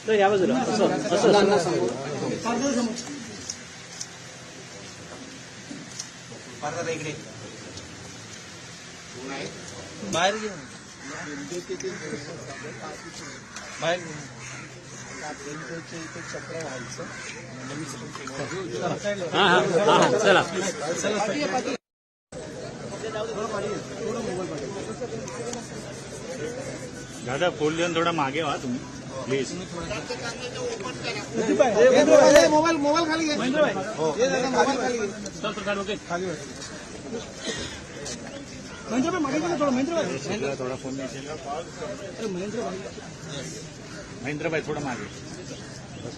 या बाजूला बाहेर घेऊन बाहेर चक्र व्हायचं चला दादा फोन देऊन थोडा मागे व्हा तुम्ही प्लीज. मोबाईल खाली घे. मोबाईल खाली घे. थोड़ा फोन महेंद्र भाई थोड़ा मागे बस